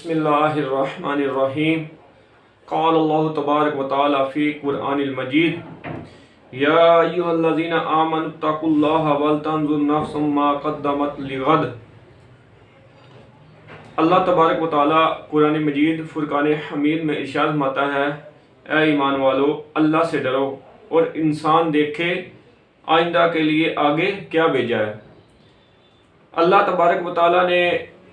بسم اللہ الرحمن الرحیم قال اللہ تبارک و تعالی فی قرآن المجید یا ایھا الذین آمنوا اتقوا اللہ ولتنظر نفس ما قدمت لغد۔ اللہ تبارک و تعالی قرآن مجید فرقان حمید میں ارشاد فرماتا ہے، اے ایمان والو اللہ سے ڈرو اور انسان دیکھے آئندہ کے لیے آگے کیا بھیجا ہے۔ اللہ تبارک و تعالی نے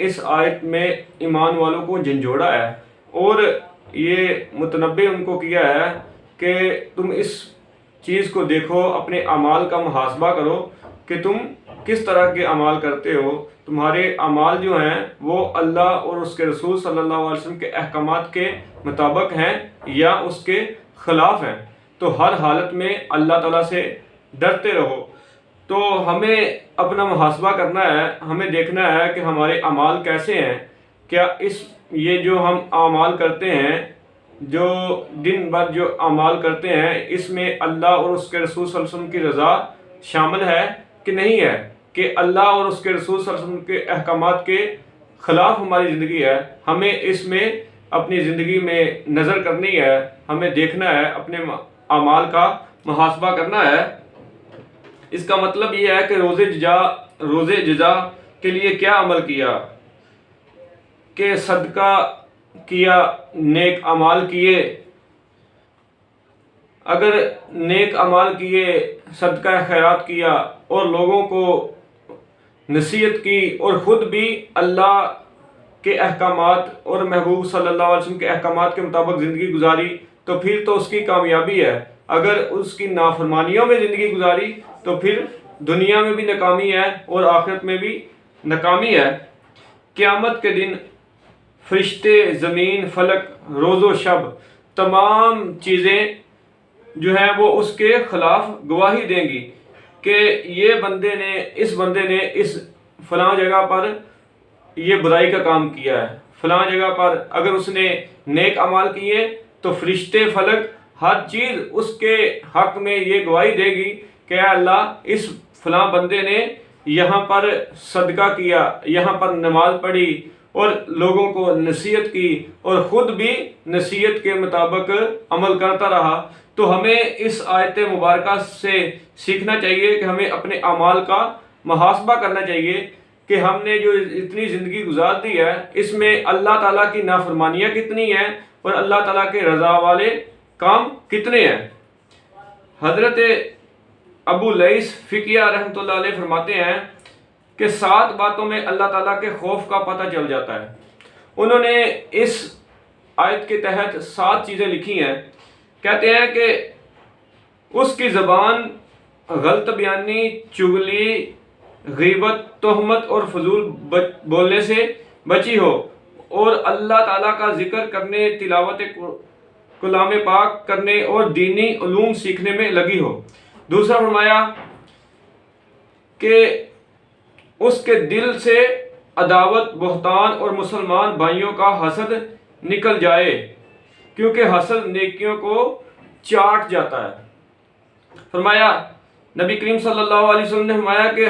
اس آیت میں ایمان والوں کو جھنجھوڑا ہے اور یہ متنبہ ان کو کیا ہے کہ تم اس چیز کو دیکھو، اپنے اعمال کا محاسبہ کرو کہ تم کس طرح کے اعمال کرتے ہو۔ تمہارے اعمال جو ہیں وہ اللہ اور اس کے رسول صلی اللہ علیہ وسلم کے احکامات کے مطابق ہیں یا اس کے خلاف ہیں۔ تو ہر حالت میں اللہ تعالیٰ سے ڈرتے رہو۔ تو ہمیں اپنا محاسبہ کرنا ہے، ہمیں دیکھنا ہے کہ ہمارے اعمال کیسے ہیں۔ کیا یہ جو ہم اعمال کرتے ہیں، جو دن بھر جو اعمال کرتے ہیں، اس میں اللہ اور اس کے رسول صلی اللہ علیہ وسلم کی رضا شامل ہے کہ نہیں ہے، کہ اللہ اور اس کے رسول صلی اللہ علیہ وسلم کے احکامات کے خلاف ہماری زندگی ہے۔ ہمیں اس میں اپنی زندگی میں نظر کرنی ہے، ہمیں دیکھنا ہے، اپنے اعمال کا محاسبہ کرنا ہے۔ اس کا مطلب یہ ہے کہ روز جزا کے لیے کیا عمل کیا، کہ صدقہ کیا، نیک اعمال کیے۔ اگر نیک اعمال کیے، صدقہ خیرات کیا اور لوگوں کو نصیحت کی اور خود بھی اللہ کے احکامات اور محبوب صلی اللہ علیہ وسلم کے احکامات کے مطابق زندگی گزاری، تو پھر تو اس کی کامیابی ہے۔ اگر اس کی نافرمانیوں میں زندگی گزاری تو پھر دنیا میں بھی ناکامی ہے اور آخرت میں بھی ناکامی ہے۔ قیامت کے دن فرشتے، زمین، فلک، روز و شب، تمام چیزیں جو ہیں وہ اس کے خلاف گواہی دیں گی کہ یہ بندے نے اس فلاں جگہ پر یہ برائی کا کام کیا ہے، فلاں جگہ پر اگر اس نے نیک اعمال کیے تو فرشتے، فلک، ہر چیز اس کے حق میں یہ گواہی دے گی کہ اے اللہ، اس فلاں بندے نے یہاں پر صدقہ کیا، یہاں پر نماز پڑھی اور لوگوں کو نصیحت کی اور خود بھی نصیحت کے مطابق عمل کرتا رہا۔ تو ہمیں اس آیت مبارکہ سے سیکھنا چاہیے کہ ہمیں اپنے اعمال کا محاسبہ کرنا چاہیے کہ ہم نے جو اتنی زندگی گزار دی ہے، اس میں اللہ تعالیٰ کی نافرمانیاں کتنی ہیں اور اللہ تعالیٰ کے رضا والے کام کتنے ہیں۔ حضرت ابو لیث فقیہ رحمۃ اللہ علیہ فرماتے ہیں کہ 7 باتوں میں اللہ تعالیٰ کے خوف کا پتہ چل جاتا ہے۔ انہوں نے اس آیت کے تحت 7 چیزیں لکھی ہیں۔ کہتے ہیں کہ اس کی زبان غلط بیانی، چغلی، غیبت، تہمت اور فضول بولنے سے بچی ہو اور اللہ تعالیٰ کا ذکر کرنے، تلاوت کلام پاک کرنے اور دینی علوم سیکھنے میں لگی ہو۔ دوسرا فرمایا کہ اس کے دل سے عداوت، بہتان اور مسلمان بھائیوں کا حسد نکل جائے، کیونکہ حسد نیکیوں کو چاٹ جاتا ہے۔ فرمایا نبی کریم صلی اللہ علیہ وسلم نے فرمایا کہ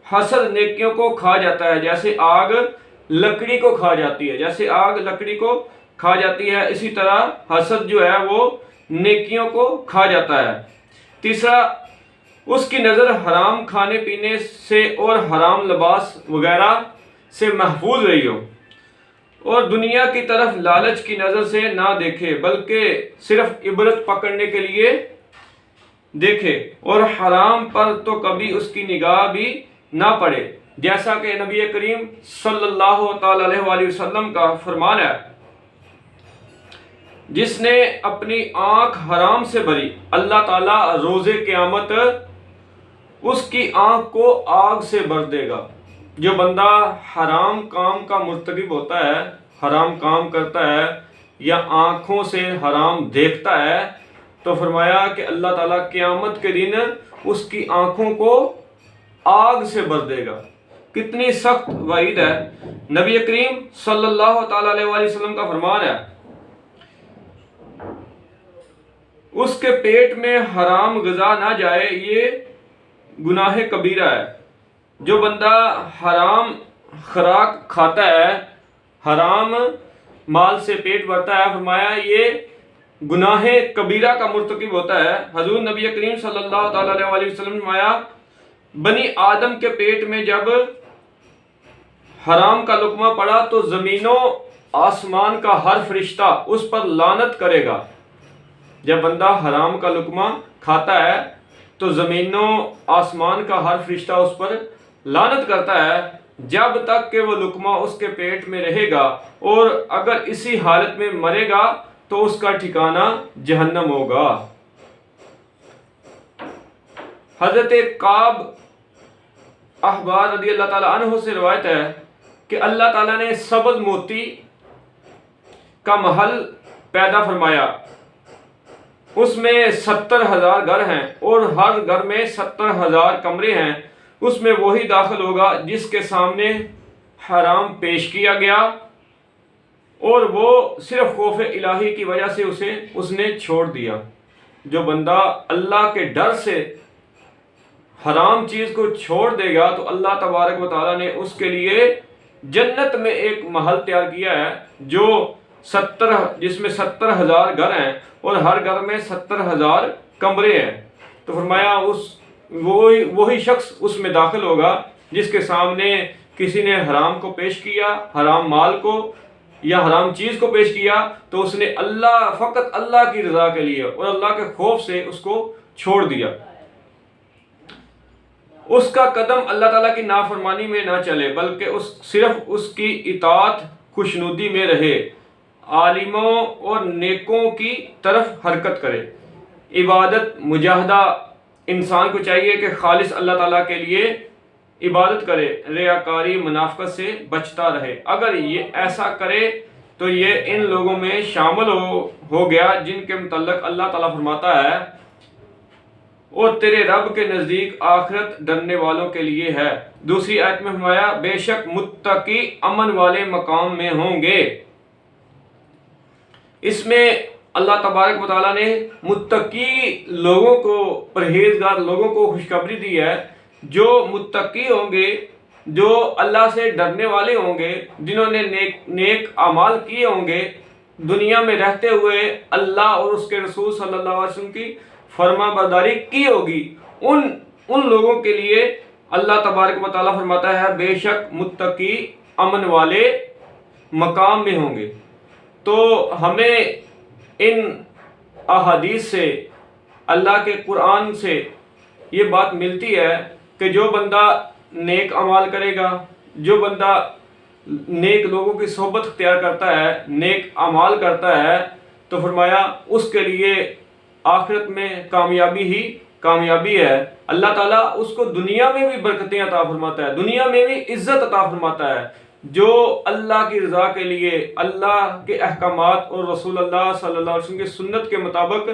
حسد نیکیوں کو کھا جاتا ہے، جیسے آگ لکڑی کو کھا جاتی ہے، جیسے آگ لکڑی کو کھا جاتی ہے، اسی طرح حسد جو ہے وہ نیکیوں کو کھا جاتا ہے۔ تیسرا، اس کی نظر حرام کھانے پینے سے اور حرام لباس وغیرہ سے محفوظ رہی ہو اور دنیا کی طرف لالچ کی نظر سے نہ دیکھے، بلکہ صرف عبرت پکڑنے کے لیے دیکھے، اور حرام پر تو کبھی اس کی نگاہ بھی نہ پڑے، جیسا کہ نبی کریم صلی اللہ تعالی علیہ وآلہ وسلم کا فرمان ہے، جس نے اپنی آنکھ حرام سے بھری، اللہ تعالیٰ روز قیامت اس کی آنکھ کو آگ سے بھر دے گا۔ جو بندہ حرام کام کا مرتکب ہوتا ہے، حرام کام کرتا ہے یا آنکھوں سے حرام دیکھتا ہے، تو فرمایا کہ اللہ تعالیٰ قیامت کے دن اس کی آنکھوں کو آگ سے بھر دے گا۔ کتنی سخت وعید ہے۔ نبی کریم صلی اللہ تعالی علیہ وآلہ وسلم کا فرمان ہے، اس کے پیٹ میں حرام غذا نہ جائے، یہ گناہ کبیرہ ہے۔ جو بندہ حرام خوراک کھاتا ہے حرام مال سے پیٹ بھرتا ہے، فرمایا یہ گناہ کبیرہ کا مرتکب ہوتا ہے۔ حضور نبی کریم صلی اللہ تعالیٰ علیہ وسلم نے فرمایا بنی آدم کے پیٹ میں جب حرام کا لقمہ پڑا تو زمین و آسمان کا ہر فرشتہ اس پر لعنت کرے گا۔ جب بندہ حرام کا لقمہ کھاتا ہے تو زمین و آسمان کا ہر فرشتہ اس پر لعنت کرتا ہے جب تک کہ وہ لقمہ اس کے پیٹ میں رہے گا، اور اگر اسی حالت میں مرے گا تو اس کا ٹھکانہ جہنم ہوگا۔ حضرت کعب احبار رضی اللہ تعالیٰ عنہ سے روایت ہے کہ اللہ تعالیٰ نے سبز موتی کا محل پیدا فرمایا، اس میں 70,000 گھر ہیں اور ہر گھر میں 70,000 کمرے ہیں، اس میں وہی داخل ہوگا جس کے سامنے حرام پیش کیا گیا اور وہ صرف خوف الہی کی وجہ سے اس نے چھوڑ دیا۔ جو بندہ اللہ کے ڈر سے حرام چیز کو چھوڑ دے گا تو اللہ تبارک و تعالیٰ نے اس کے لیے جنت میں ایک محل تیار کیا ہے جس میں 70,000 گھر ہیں اور ہر گھر میں 70,000 کمرے ہیں۔ تو فرمایا وہی شخص اس میں داخل ہوگا جس کے سامنے کسی نے حرام کو پیش کیا، حرام مال کو یا حرام چیز کو پیش کیا، تو اس نے فقط اللہ کی رضا کے لیے اور اللہ کے خوف سے اس کو چھوڑ دیا۔ اس کا قدم اللہ تعالیٰ کی نافرمانی میں نہ چلے بلکہ صرف اس کی اطاعت خوشنودی میں رہے، عالموں اور نیکوں کی طرف حرکت کرے۔ عبادت مجاہدہ انسان کو چاہیے کہ خالص اللہ تعالیٰ کے لیے عبادت کرے، ریاکاری منافقت سے بچتا رہے۔ اگر یہ ایسا کرے تو یہ ان لوگوں میں شامل ہو گیا جن کے متعلق اللہ تعالیٰ فرماتا ہے اور تیرے رب کے نزدیک آخرت ڈرنے والوں کے لیے ہے۔ دوسری آیت میں فرمایا بے شک متقی امن والے مقام میں ہوں گے۔ اس میں اللہ تبارک و تعالیٰ نے متقی لوگوں کو، پرہیزگار لوگوں کو خوشخبری دی ہے۔ جو متقی ہوں گے، جو اللہ سے ڈرنے والے ہوں گے، جنہوں نے نیک اعمال کیے ہوں گے، دنیا میں رہتے ہوئے اللہ اور اس کے رسول صلی اللہ علیہ وسلم کی فرما برداری کی ہوگی، ان لوگوں کے لیے اللہ تبارک و تعالیٰ فرماتا ہے بے شک متقی امن والے مقام میں ہوں گے۔ تو ہمیں ان احادیث سے، اللہ کے قرآن سے یہ بات ملتی ہے کہ جو بندہ نیک اعمال کرے گا، جو بندہ نیک لوگوں کی صحبت اختیار کرتا ہے، نیک اعمال کرتا ہے، تو فرمایا اس کے لیے آخرت میں کامیابی ہی کامیابی ہے۔ اللہ تعالیٰ اس کو دنیا میں بھی برکتیں عطا فرماتا ہے، دنیا میں بھی عزت عطا فرماتا ہے۔ جو اللہ کی رضا کے لیے اللہ کے احکامات اور رسول اللہ صلی اللہ علیہ وسلم کی سنت کے مطابق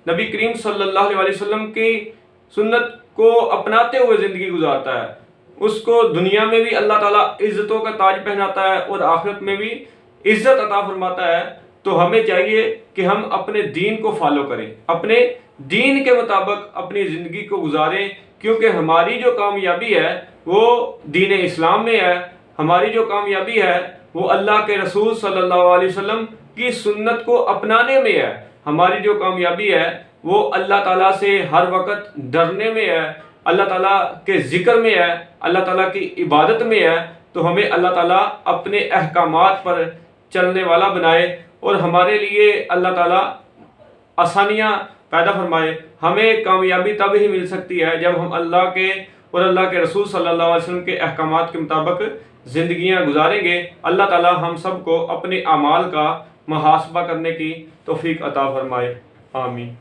نبی کریم صلی اللہ علیہ وسلم کی سنت کو اپناتے ہوئے زندگی گزارتا ہے، اس کو دنیا میں بھی اللہ تعالیٰ عزتوں کا تاج پہناتا ہے اور آخرت میں بھی عزت عطا فرماتا ہے۔ تو ہمیں چاہیے کہ ہم اپنے دین کو فالو کریں، اپنے دین کے مطابق اپنی زندگی کو گزاریں، کیونکہ ہماری جو کامیابی ہے وہ دین اسلام میں ہے، ہماری جو کامیابی ہے وہ اللہ کے رسول صلی اللہ علیہ وسلم کی سنت کو اپنانے میں ہے، ہماری جو کامیابی ہے وہ اللہ تعالیٰ سے ہر وقت ڈرنے میں ہے، اللہ تعالیٰ کے ذکر میں ہے، اللہ تعالیٰ کی عبادت میں ہے۔ تو ہمیں اللہ تعالیٰ اپنے احکامات پر چلنے والا بنائے اور ہمارے لیے اللہ تعالیٰ آسانیاں پیدا فرمائے۔ ہمیں کامیابی تب ہی مل سکتی ہے جب ہم اللہ کے اور اللہ کے رسول صلی اللہ علیہ وسلم کے احکامات کے مطابق زندگیاں گزاریں گے۔ اللہ تعالیٰ ہم سب کو اپنے اعمال کا محاسبہ کرنے کی توفیق عطا فرمائے، آمین۔